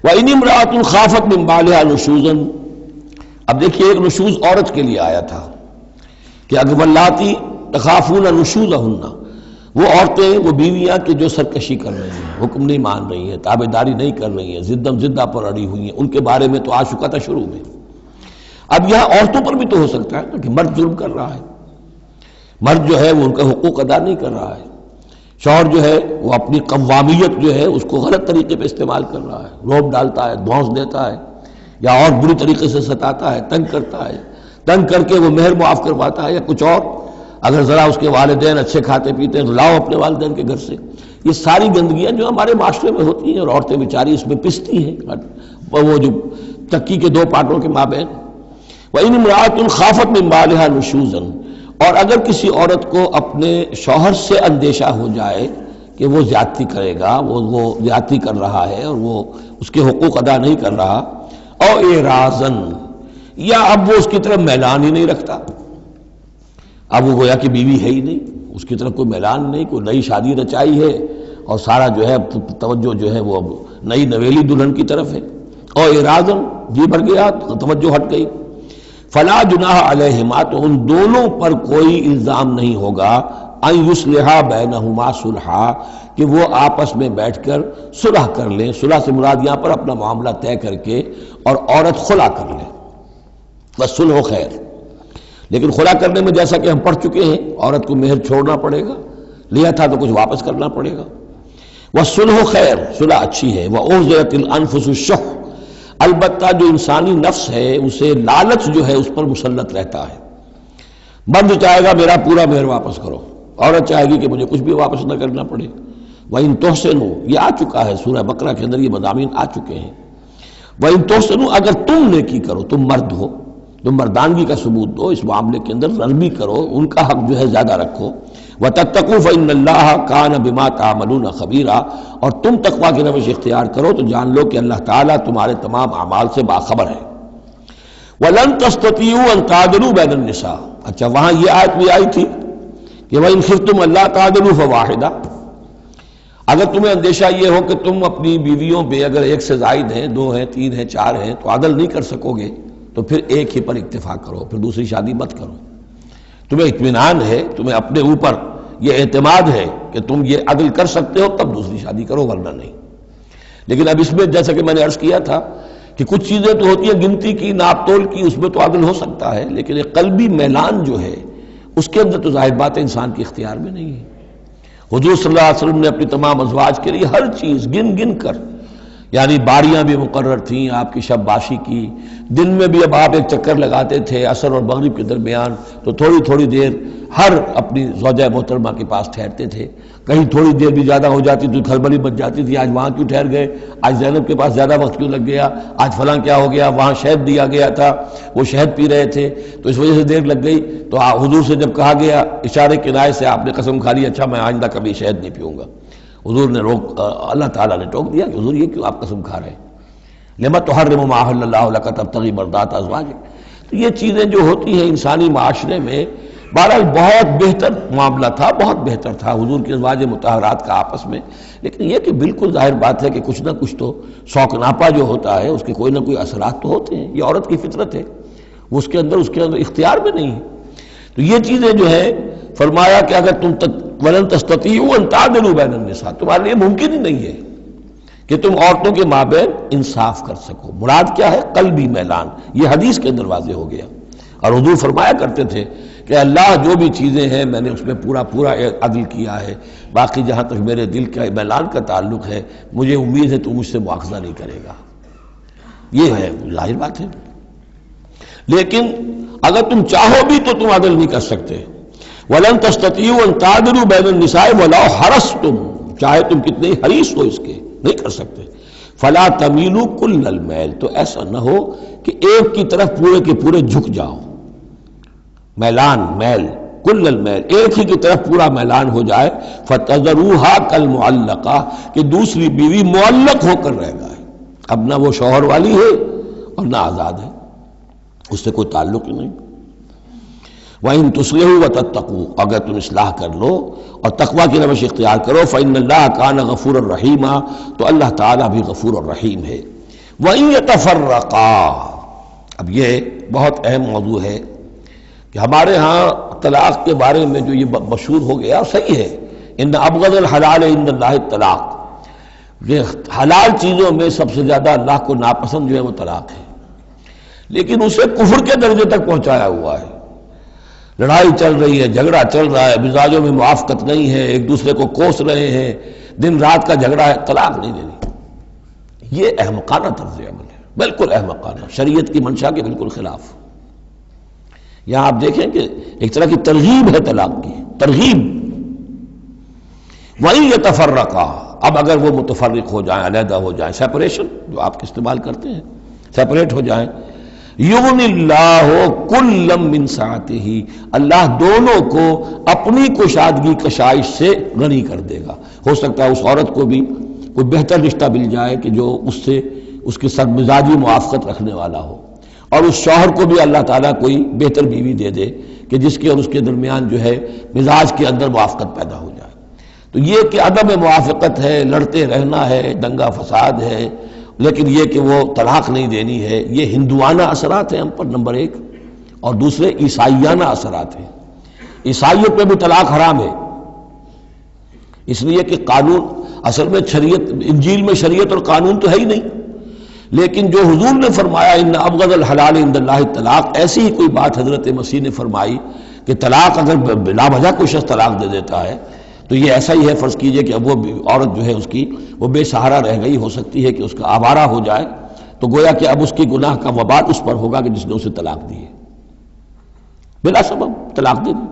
وَإِنِ امْرَأَةٌ خَافَتْ مِنْ بَعْلِهَا نُشُوزًا، اب دیکھیے ایک نشوز عورت کے لیے آیا تھا کہ اگر واللاتی تخافون نشوزہن، وہ عورتیں، وہ بیویاں کہ جو سرکشی کر رہی ہیں، حکم نہیں مان رہی ہیں، تابعداری نہیں کر رہی ہیں، زدہ پر اڑی ہوئی ہیں، ان کے بارے میں تو آ چکا تھا شروع میں۔ اب یہاں عورتوں پر بھی تو ہو سکتا ہے کہ مرد ظلم کر رہا ہے، مرد جو ہے وہ ان کا حقوق ادا نہیں کر رہا ہے، شوہر جو ہے وہ اپنی قوامیت جو ہے اس کو غلط طریقے پہ استعمال کر رہا ہے، روب ڈالتا ہے، دھونس دیتا ہے، یا اور بری طریقے سے ستاتا ہے، تنگ کرتا ہے، تنگ کر کے وہ مہر معاف کرواتا ہے، یا کچھ اور، اگر ذرا اس کے والدین اچھے کھاتے پیتے ہیں تو لاؤ اپنے والدین کے گھر سے۔ یہ ساری گندگیاں جو ہمارے معاشرے میں ہوتی ہیں اور عورتیں بیچاری اس میں پستی ہیں، وہ جو چکی کے دو پارٹوں کے مابین۔ وَإِنِ امْرَأَةٌ خَافَتْ مِنْ بَعْلِهَا نُشُوزًا، اور اگر کسی عورت کو اپنے شوہر سے اندیشہ ہو جائے کہ وہ زیادتی کرے گا، وہ زیادتی کر رہا ہے اور وہ اس کے حقوق ادا نہیں کر رہا، او اعراضاً، یا اب وہ اس کی طرف میلان ہی نہیں رکھتا، اب وہ گویا کہ بیوی ہے ہی نہیں، اس کی طرف کوئی میلان نہیں، کوئی نئی شادی رچائی ہے اور سارا جو ہے توجہ جو ہے وہ اب نئی نویلی دلہن کی طرف ہے، او اعراضاً، جی بھر گیا، توجہ ہٹ گئی، فلا جناح علیہما، تو ان دونوں پر کوئی الزام نہیں ہوگا، ان یصلحا بینہما صلحا، کہ وہ آپس میں بیٹھ کر صلح کر لیں۔ صلح سے مراد یہاں پر اپنا معاملہ طے کر کے اور عورت خلا کر لے، والصلح خیر۔ لیکن خلا کرنے میں جیسا کہ ہم پڑھ چکے ہیں، عورت کو مہر چھوڑنا پڑے گا، لیا تھا تو کچھ واپس کرنا پڑے گا۔ والصلح خیر، صلح اچھی ہے۔ وأحضرت الانفس الشح، البتہ جو انسانی نفس ہے اسے لالچ جو ہے اس پر مسلط رہتا ہے۔ مرد چاہے گا میرا پورا مہر واپس کرو، عورت چاہے گی کہ مجھے کچھ بھی واپس نہ کرنا پڑے۔ وَإِن تُحْسِنُوا، یہ آ چکا ہے سورہ بقرہ کے اندر، یہ مضامین آ چکے ہیں۔ وَإِن تُحْسِنُوا، اگر تم نیکی کرو، تم مرد ہو، تم مردانگی کا ثبوت دو اس معاملے کے اندر، نرمی کرو، ان کا حق جو ہے زیادہ رکھو۔ وَتَتَّقُوا فَإِنَّ اللَّهَ كَانَ بِمَا تَعْمَلُونَ خَبِيرًا، اور تم تقویٰ کی روش اختیار کرو تو جان لو کہ اللہ تعالیٰ تمہارے تمام اعمال سے باخبر ہے۔ وَلَن تَسْتَطِيعُوا أَن تَعْدِلُوا بَيْنَ النِّسَاءِ، اچھا وہاں یہ آیت بھی آئی تھی کہ وَإِنْ خِفْتُمْ أَلَّا تَعْدِلُوا فَوَاحِدَةً، اگر تمہیں اندیشہ یہ ہو کہ تم اپنی بیویوں پہ اگر ایک سے زائد ہیں، دو ہیں، تین ہیں، چار ہیں، تو عدل نہیں کر سکو گے تو پھر ایک ہی پر اکتفا کرو، پھر دوسری شادی مت کرو۔ تمہیں اطمینان ہے، تمہیں اپنے اوپر یہ اعتماد ہے کہ تم یہ عدل کر سکتے ہو، تب دوسری شادی کرو، ورنہ نہیں۔ لیکن اب اس میں جیسا کہ میں نے عرض کیا تھا کہ کچھ چیزیں تو ہوتی ہیں گنتی کی، ناپ تول کی، اس میں تو عدل ہو سکتا ہے، لیکن ایک قلبی میلان جو ہے اس کے اندر تو ظاہر بات ہے انسان کے اختیار میں نہیں ہے۔ حضور صلی اللہ علیہ وسلم نے اپنی تمام ازواج کے لیے ہر چیز گن گن کر، یعنی باریاں بھی مقرر تھیں آپ کی شب باشی کی، دن میں بھی اب آپ ایک چکر لگاتے تھے عصر اور مغرب کے درمیان، تو تھوڑی تھوڑی دیر ہر اپنی زوجہ محترمہ کے پاس ٹھہرتے تھے، کہیں تھوڑی دیر بھی زیادہ ہو جاتی تو کھلبلی مچ جاتی تھی، آج وہاں کیوں ٹھہر گئے، آج زینب کے پاس زیادہ وقت کیوں لگ گیا، آج فلاں کیا ہو گیا، وہاں شہد دیا گیا تھا، وہ شہد پی رہے تھے تو اس وجہ سے دیر لگ گئی۔ تو حضور سے جب کہا گیا اشارے کنائے سے، آپ نے قسم کھا لی اچھا میں آئندہ کبھی شہد نہیں پیوں گا، حضور نے اللہ تعالیٰ نے ٹوک دیا کہ حضور یہ کیوں آپ قسم کھا رہے ہیں، لما تحرم ما احل اللہ لک تبتغی مرضات ازواجک۔ تو یہ چیزیں جو ہوتی ہیں انسانی معاشرے میں، بہرحال بہت بہتر معاملہ تھا، بہت بہتر تھا حضور کی ازواج مطہرات کا آپس میں، لیکن یہ کہ بالکل ظاہر بات ہے کہ کچھ نہ کچھ تو شوق ناپا جو ہوتا ہے اس کے کوئی نہ کوئی اثرات تو ہوتے ہیں، یہ عورت کی فطرت ہے، وہ اس کے اندر اختیار میں نہیں ہے۔ تو یہ چیزیں جو ہے فرمایا کہ اگر تم وَلَن تَسْتَطِيعُوا أَن تَعْدِلُوا بَيْنَ النِّسَاءِ، تمہارے لیے ممکن ہی نہیں ہے کہ تم عورتوں کے مابین انصاف کر سکو۔ مراد کیا ہے؟ قلبی میلان، یہ حدیث کے اندر واضح ہو گیا۔ اور حضور فرمایا کرتے تھے کہ اللہ جو بھی چیزیں ہیں میں نے اس میں پورا عدل کیا ہے، باقی جہاں تک میرے دل کا میلان کا تعلق ہے مجھے امید ہے تو مجھ سے مواخذہ نہیں کرے گا، یہ ہے ظاہر بات ہے۔ لیکن اگر تم چاہو بھی تو تم عدل نہیں کر سکتے۔ وَلَن تَسْتَطِيعُوا أَن تَعْدِلُوا بَيْنَ النِّسَاءِ وَلَوْ حَرَصْتُمْ، چاہے تم کتنے حریص ہو اس کے، نہیں کر سکتے۔ فَلَا تَمِيلُوا كُلَّ الْمَيْلِ، تو ایسا نہ ہو کہ ایک کی طرف پورے کے پورے جھک جاؤ، میلان، میل، کل المیل، ایک ہی کی طرف پورا میلان ہو جائے، فَتَذَرُوهَا كَالْمُعَلَّقَةِ، کہ دوسری بیوی معلق ہو کر رہ گئے، اب نہ وہ شوہر والی ہے اور نہ آزاد ہے، اس سے کوئی تعلق ہی نہیں۔ وَإِن تُصْلِحُوا وَتَتَّقُوا، اگر تم اصلاح کر لو اور تقویٰ کی روش اختیار کرو، فَإِنَّ اللَّهَ كَانَ غَفُورًا رَحِيمًا، تو اللہ تعالیٰ بھی غفور الرحیم ہے۔ وَإِن يَتَفَرَّقَا، اب یہ بہت اہم موضوع ہے کہ ہمارے ہاں طلاق کے بارے میں جو یہ مشہور ہو گیا صحیح ہے، ان ابغض الحلال عند اللہ الطلاق، یہ حلال چیزوں میں سب سے زیادہ اللہ کو ناپسند جو ہے وہ طلاق ہے، لیکن اسے کفر کے درجے تک پہنچایا ہوا ہے۔ لڑائی چل رہی ہے، جھگڑا چل رہا ہے، مزاجوں میں موافقت نہیں ہے، ایک دوسرے کو کوس رہے ہیں، دن رات کا جھگڑا ہے، طلاق نہیں دینی۔ یہ احمقانہ طرز عمل ہے، بالکل احمقانہ، شریعت کی منشا کے بالکل خلاف۔ یہاں آپ دیکھیں کہ ایک طرح کی ترغیب ہے طلاق کی، ترغیب۔ وَإِن يَتَفَرَّقَا، اب اگر وہ متفرق ہو جائیں، علیحدہ ہو جائیں، سیپریشن جو آپ استعمال کرتے ہیں، سیپریٹ ہو جائیں، یغنی اللہ کلا من سعتہ، اللہ دونوں کو اپنی کشادگی کشائش سے غنی کر دے گا۔ ہو سکتا ہے اس عورت کو بھی کوئی بہتر رشتہ مل جائے کہ جو اس سے اس کے ساتھ مزاجی موافقت رکھنے والا ہو، اور اس شوہر کو بھی اللہ تعالیٰ کوئی بہتر بیوی دے دے کہ جس کے اور اس کے درمیان جو ہے مزاج کے اندر موافقت پیدا ہو جائے۔ تو یہ کہ عدم موافقت ہے، لڑتے رہنا ہے، دنگا فساد ہے، لیکن یہ کہ وہ طلاق نہیں دینی ہے، یہ ہندوانہ اثرات ہیں ہم پر نمبر ایک، اور دوسرے عیسائیانہ اثرات ہیں۔ عیسائیت میں بھی طلاق حرام ہے، اس لیے کہ قانون اصل میں شریعت، انجیل میں شریعت اور قانون تو ہے ہی نہیں، لیکن جو حضور نے فرمایا ان ابغض الحلال عند اللہ الطلاق، ایسی ہی کوئی بات حضرت مسیح نے فرمائی کہ طلاق اگر بلا وجہ کوئی شخص طلاق دے دیتا ہے تو یہ ایسا ہی ہے، فرض کیجئے کہ اب وہ عورت جو ہے اس کی وہ بے سہارا رہ گئی، ہو سکتی ہے کہ اس کا آوارہ ہو جائے، تو گویا کہ اب اس کی گناہ کا وبال اس پر ہوگا کہ جس نے اسے طلاق دی ہے، بلا سبب طلاق دے دی۔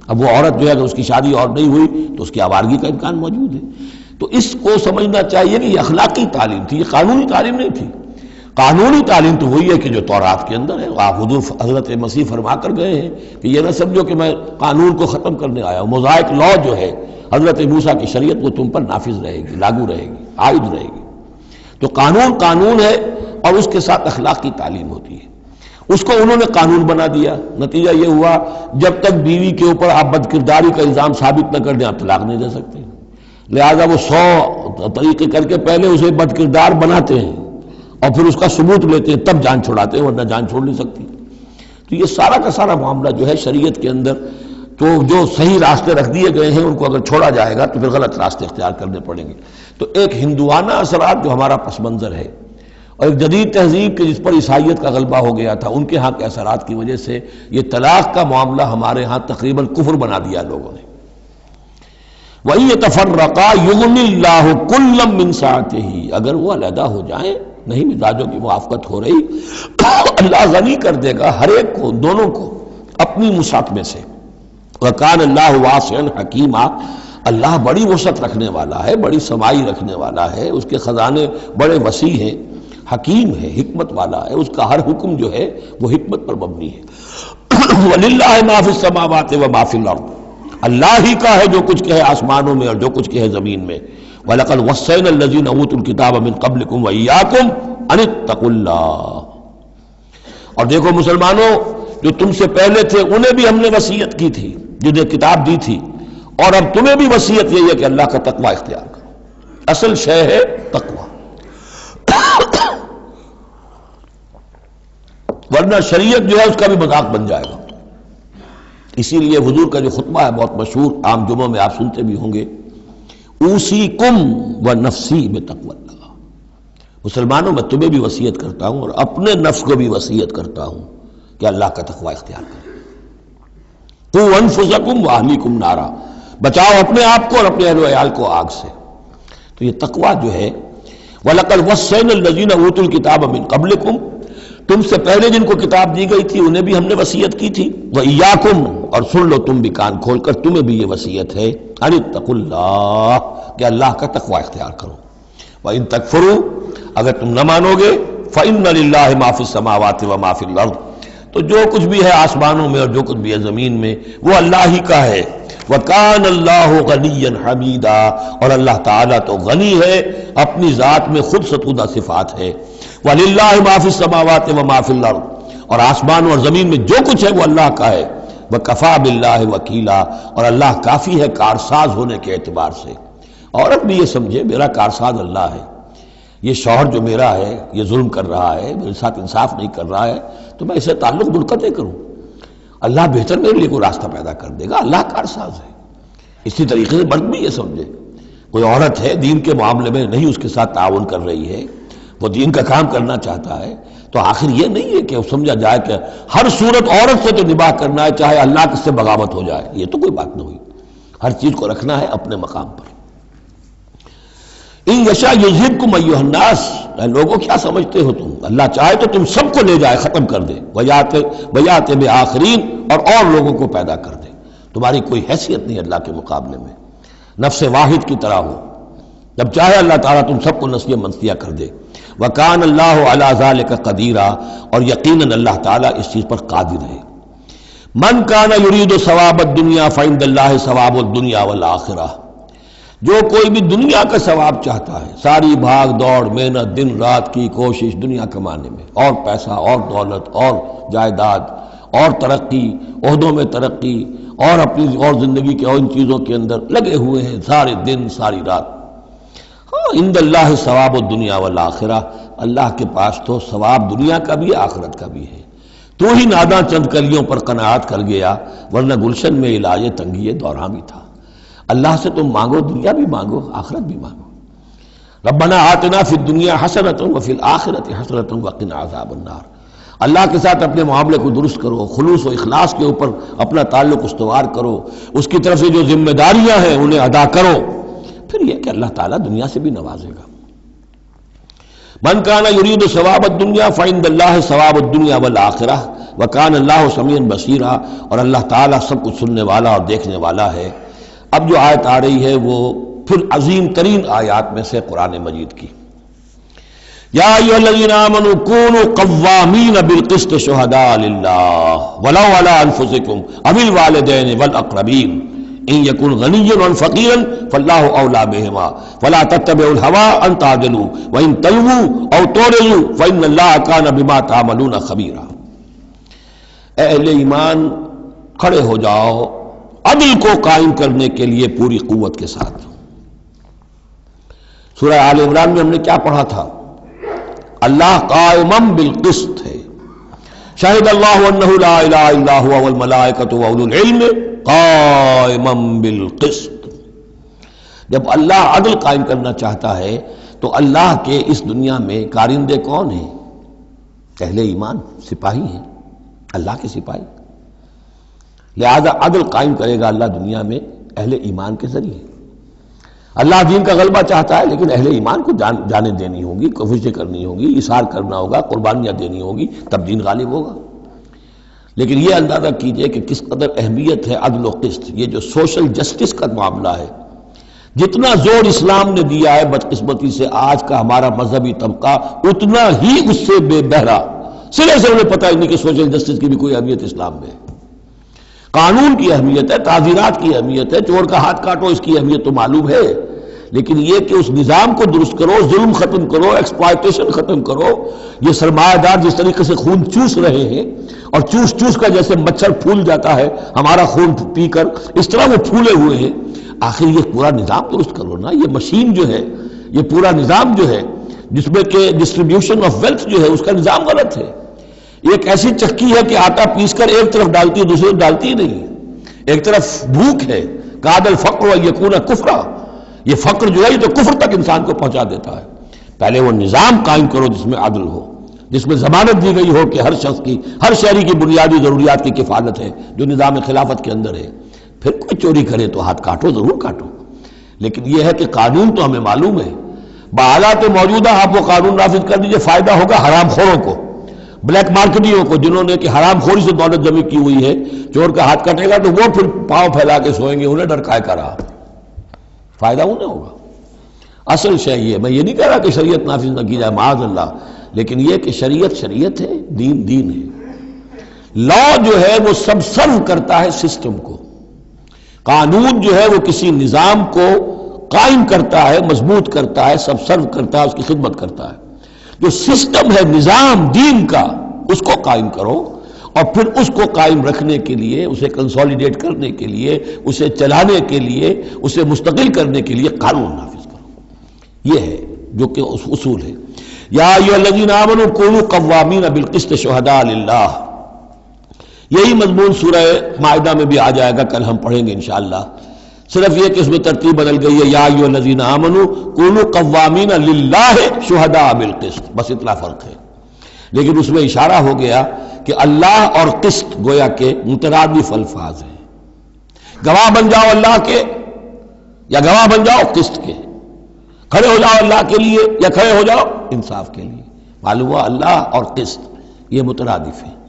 اب وہ عورت جو ہے اگر اس کی شادی اور نہیں ہوئی تو اس کی آوارگی کا امکان موجود ہے۔ تو اس کو سمجھنا چاہیے کہ یہ اخلاقی تعلیم تھی، یہ قانونی تعلیم نہیں تھی۔ قانونی تعلیم تو وہی ہے کہ جو تورات کے اندر ہے، آپ حضرت مسیح فرما کر گئے ہیں کہ یہ نہ سمجھو کہ میں قانون کو ختم کرنے آیا ہوں، موزائک لا جو ہے حضرت موسیٰ کی شریعت وہ تم پر نافذ رہے گی، لاگو رہے گی، عائد رہے گی۔ تو قانون قانون ہے اور اس کے ساتھ اخلاق کی تعلیم ہوتی ہے۔ اس کو انہوں نے قانون بنا دیا، نتیجہ یہ ہوا جب تک بیوی کے اوپر آپ بد کرداری کا الزام ثابت نہ کر دیں آپ طلاق نہیں دے سکتے، لہذا وہ 100 طریقے کر کے پہلے اسے بد کردار بناتے ہیں اور پھر اس کا ثبوت لیتے ہیں، تب جان چھڑاتے ہیں، ورنہ جان چھوڑ نہیں سکتی۔ تو یہ سارا کا سارا معاملہ جو ہے شریعت کے اندر تو جو صحیح راستے رکھ دیے گئے ہیں ان کو اگر چھوڑا جائے گا تو پھر غلط راستے اختیار کرنے پڑیں گے۔ تو ایک ہندوانہ اثرات جو ہمارا پس منظر ہے، اور ایک جدید تہذیب کے جس پر عیسائیت کا غلبہ ہو گیا تھا، ان کے ہاں کے اثرات کی وجہ سے یہ طلاق کا معاملہ ہمارے ہاں تقریباً کفر بنا دیا لوگوں نے۔ وَإِن يَتَفَرَّقَا يُغْنِ اللَّهُ كُلًّا مِّن سَعَتِهِ، اگر وہ علیحدہ ہو جائیں، نہیں مزاجوں کی موافقت ہو رہی، اللہ غنی کر دے گا ہر ایک کو، دونوں کو اپنی وسعت میں سے۔ وَكَانَ اللَّهُ وَاسِعًا حَكِيمًا، اللہ بڑی وسعت رکھنے والا ہے، بڑی سمائی رکھنے والا ہے، اس کے خزانے بڑے وسیع ہیں، حکیم ہے، حکمت والا ہے، اس کا ہر حکم جو ہے وہ حکمت پر مبنی ہے۔ وَلِلَّهِ مَا فِي السَّمَاوَاتِ وَمَا فِي الْأَرْضِ، اللہ ہی کا ہے جو کچھ کہ ہے آسمانوں میں اور جو کچھ کہ ہے زمین میں۔ وَلَقَدْ وَصَّيْنَا الَّذِينَ أُوتُوا الْكِتَابَ مِن قَبْلِكُمْ وَإِيَّاكُمْ أَنِ اتَّقُوا اللَّهَ، اور دیکھو مسلمانوں جو تم سے پہلے تھے انہیں بھی ہم نے وصیت کی تھی، جنہیں کتاب دی تھی، اور اب تمہیں بھی وصیت یہی ہے کہ اللہ کا تقوی اختیار کرو۔ اصل شے ہے تقوی، ورنہ شریعت جو ہے اس کا بھی مذاق بن جائے گا۔ اسی لیے حضور کا جو خطبہ ہے بہت مشہور، عام جمعوں میں آپ سنتے بھی ہوں گے، اوصیکم ونفسی بتقوی اللہ، مسلمانوں میں تمہیں بھی وصیت کرتا ہوں اور اپنے نفس کو بھی وصیت کرتا ہوں کہ اللہ کا تقوی اختیار کریں۔ قوا انفسکم واہلیکم نارا، بچاؤ اپنے آپ کو اور اپنے اہل و عیال کو آگ سے۔ تو یہ تقوی جو ہے، وَلَقَدْ وَصَّيْنَا الَّذِينَ أُوتُوا الْكِتَابَ مِن قَبْلِكُمْ، تم سے پہلے جن کو کتاب دی گئی تھی انہیں بھی ہم نے وصیت کی تھی، وَإِيَّاكُمْ، اور سن لو تم بھی کان کھول کر، تمہیں بھی یہ وصیت ہے، أَنِ اتَّقُوا اللَّهَ، کہ اللہ کا تقوی اختیار کرو۔ وَإِن تَكْفُرُوا، اگر تم نہ مانو گے، فَإِنَّ لِلَّهِ مَا فِي السَّمَاوَاتِ وَمَا فِي الْأَرْضِ، تو جو کچھ بھی ہے آسمانوں میں اور جو کچھ بھی ہے زمین میں وہ اللہ ہی کا ہے۔ وَكَانَ اللَّهُ غَنِيًّا حَمِيدًا، اور اللہ تعالیٰ تو غنی ہے، اپنی ذات میں خود ستودہ صفات ہے۔ وَلِلَّهِ مَا فِي السَّمَاوَاتِ وَمَا فِي الْأَرْضِ، اور آسمانوں اور زمین میں جو کچھ ہے وہ اللہ کا ہے۔ وَكَفَى بِاللَّهِ وَكِيلًا، اور اللہ کافی ہے کارساز ہونے کے اعتبار سے۔ عورت بھی یہ سمجھے میرا کارساز اللہ ہے، یہ شوہر جو میرا ہے یہ ظلم کر رہا ہے، میرے ساتھ انصاف نہیں کر رہا ہے، تو میں اسے تعلق منقطع کروں، اللہ بہتر میرے لیے کوئی راستہ پیدا کر دے گا، اللہ کارساز ہے۔ اسی طریقے سے مرد بھی یہ سمجھے، کوئی عورت ہے دین کے معاملے میں نہیں اس کے ساتھ تعاون کر رہی ہے، وہ دین کا کام کرنا چاہتا ہے، تو آخر یہ نہیں ہے کہ سمجھا جائے کہ ہر صورت عورت سے تو نباہ کرنا ہے چاہے اللہ سے بغاوت ہو جائے، یہ تو کوئی بات نہ ہوئی، ہر چیز کو رکھنا ہے اپنے مقام پر۔ ان یشاء یذہبکم ایھا الناس، اے لوگوں کیا سمجھتے ہو تم، اللہ چاہے تو تم سب کو لے جائے، ختم کر دے، ویات بآخرین، اور لوگوں کو پیدا کر دے، تمہاری کوئی حیثیت نہیں اللہ کے مقابلے میں، نفس واحد کی طرح ہو، جب چاہے اللہ تعالیٰ تم سب کو نسیہ منسیہ کر دے۔ وَكَانَ اللَّهُ عَلَىٰ ذَلِكَ قَدِيرًا، اور یقیناً اللہ تعالیٰ اس چیز پر قادر ہے۔ مَنْ كَانَ يُرِيدُ ثَوَابَ الدُّنْيَا فَعِندَ اللَّهِ ثَوَابُ الدُّنْيَا وَالْآخِرَةِ، جو کوئی بھی دنیا کا ثواب چاہتا ہے، ساری بھاگ دوڑ محنت دن رات کی کوشش دنیا کمانے میں، اور پیسہ اور دولت اور جائیداد اور ترقی، عہدوں میں ترقی، اور اپنی اور زندگی کے اور ان چیزوں کے اندر لگے ہوئے ہیں سارے دن ساری رات، عند اللہ ثواب الدنیا والآخرہ، اللہ کے پاس تو ثواب دنیا کا بھی آخرت کا بھی ہے۔ تو ہی ناداں چند کلیوں پر قناعت کر گیا، ورنہ گلشن میں علاج تنگی دوران بھی تھا۔ اللہ سے تم مانگو، دنیا بھی مانگو آخرت بھی مانگو۔ ربنا آتنا فی الدنیا حسنۃ وفی الآخرۃ حسنۃ وقنا عذاب النار، اللہ کے ساتھ اپنے معاملے کو درست کرو، خلوص و اخلاص کے اوپر اپنا تعلق استوار کرو، اس کی طرف سے جو ذمہ داریاں ہیں انہیں ادا کرو، پھر یہ کہ اللہ تعالیٰ دنیا سے بھی نوازے گا۔ من کان یرید ثواب الدنیا فعند اللہ ثواب الدنیا والآخرہ وکان اللہ سمیعا بصیرا، اور اللہ تعالیٰ سب کچھ سننے والا اور دیکھنے والا ہے۔ اب جو آیت آ رہی ہے وہ پھر عظیم ترین آیات میں سے قرآن مجید کی، یا ایھا الذین آمنوا کونوا قوامین بالقسط شہداء للہ ولو علی انفسکم او الوالدین والاقربین ان یکن غنیا او فقیرا فاللہ اولی بہما فلا تتبعوا الہوی ان تعدلوا وان تلووا او تعرضوا فان اللہ کان بما تعملون خبیرا۔ اے اہل ایمان کھڑے ہو جاؤ عدل کو قائم کرنے کے لیے پوری قوت کے ساتھ۔ سورہ آل عمران میں ہم نے کیا پڑھا تھا؟ اللہ قائما بالقسط ہے، شہد اللہ انہ لا الہ الا هو والملائکۃ واولو العلم قائما بالقسط۔ جب اللہ عدل قائم کرنا چاہتا ہے تو اللہ کے اس دنیا میں کارندے کون ہیں؟ اہل ایمان، سپاہی ہیں، اللہ کے سپاہی، لہذا عدل قائم کرے گا اللہ دنیا میں اہل ایمان کے ذریعے۔ اللہ دین کا غلبہ چاہتا ہے لیکن اہل ایمان کو جانیں دینی ہوگی، کوششیں کرنی ہوگی، اثار کرنا ہوگا، قربانیاں دینی ہوگی، تب دین غالب ہوگا۔ لیکن یہ اندازہ کیجئے کہ کس قدر اہمیت ہے عدل و قسط، یہ جو سوشل جسٹس کا معاملہ ہے، جتنا زور اسلام نے دیا ہے بدقسمتی سے آج کا ہمارا مذہبی طبقہ اتنا ہی اس سے بے بہرا، سرے سے انہیں پتہ ہی نہیں کہ سوشل جسٹس کی بھی کوئی اہمیت اسلام میں ہے۔ قانون کی اہمیت ہے، تعزیرات کی اہمیت ہے، چور کا ہاتھ کاٹو اس کی اہمیت تو معلوم ہے، لیکن یہ کہ اس نظام کو درست کرو، ظلم ختم کرو، ایکسپلائٹیشن ختم کرو۔ یہ سرمایہ دار جس طریقے سے خون چوس رہے ہیں اور چوس چوس کر جیسے مچھر پھول جاتا ہے ہمارا خون پی کر، اس طرح وہ پھولے ہوئے ہیں، آخر یہ پورا نظام درست کرو نا۔ یہ مشین جو ہے، یہ پورا نظام جو ہے جس میں کہ ڈسٹریبیوشن آف ویلتھ جو ہے اس کا نظام غلط ہے۔ ایک ایسی چکی ہے کہ آٹا پیس کر ایک طرف ڈالتی ہے دوسری طرف ڈالتی ہی نہیں، ایک طرف بھوک ہے، کاد الفقر یکون کفرا، یہ فقر جو ہے یہ تو کفر تک انسان کو پہنچا دیتا ہے۔ پہلے وہ نظام قائم کرو جس میں عدل ہو، جس میں ضمانت دی گئی ہو کہ ہر شخص کی، ہر شہری کی بنیادی ضروریات کی کفالت ہے جو نظام خلافت کے اندر ہے۔ پھر کوئی چوری کرے تو ہاتھ کاٹو، ضرور کاٹو، لیکن یہ ہے کہ قانون تو ہمیں معلوم ہے، بحالات موجودہ آپ وہ قانون نافذ کر دیجئے، فائدہ ہوگا حرام خوروں کو، بلیک مارکیٹیوں کو، جنہوں نے کہ حرام خوری سے دولت جمع کی ہوئی ہے۔ چور کا ہاتھ کٹے گا تو وہ پھر پاؤں پھیلا کے سوئیں گے، انہیں ڈر کائے کا رہا، فائدہ انہیں ہوگا۔ اصل شے یہ، میں یہ نہیں کہہ رہا کہ شریعت نافذ نہ کی جائے معاذ اللہ، لیکن یہ کہ شریعت شریعت ہے، دین دین ہے۔ لا جو ہے وہ سب سرو کرتا ہے سسٹم کو، قانون جو ہے وہ کسی نظام کو قائم کرتا ہے، مضبوط کرتا ہے، سب سرو کرتا ہے، اس کی خدمت کرتا ہے۔ جو سسٹم ہے نظام دین کا، اس کو قائم کرو، اور پھر اس کو قائم رکھنے کے لیے، اسے کنسولیڈیٹ کرنے کے لیے، اسے چلانے کے لیے، اسے مستقل کرنے کے لیے قانون نافذ کرو۔ یہ ہے جو کہ اصول ہے۔ یا ایھا الذین آمنوا کونوا قوامین بالقسط شہداء للہ، یہی مضمون سورہ مائدہ میں بھی آ جائے گا، کل ہم پڑھیں گے انشاءاللہ۔ صرف یہ کہ اس میں ترتیب بدل گئی ہے، یا ایھا الذین آمنوا کونوا قوامین للہ شہداء بالقسط، بس اتنا فرق ہے۔ لیکن اس میں اشارہ ہو گیا کہ اللہ اور قسط گویا کہ مترادف الفاظ ہیں۔ گواہ بن جاؤ اللہ کے یا گواہ بن جاؤ قسط کے، کھڑے ہو جاؤ اللہ کے لیے یا کھڑے ہو جاؤ انصاف کے لیے۔ معلوم ہوا اللہ اور قسط یہ مترادف ہیں۔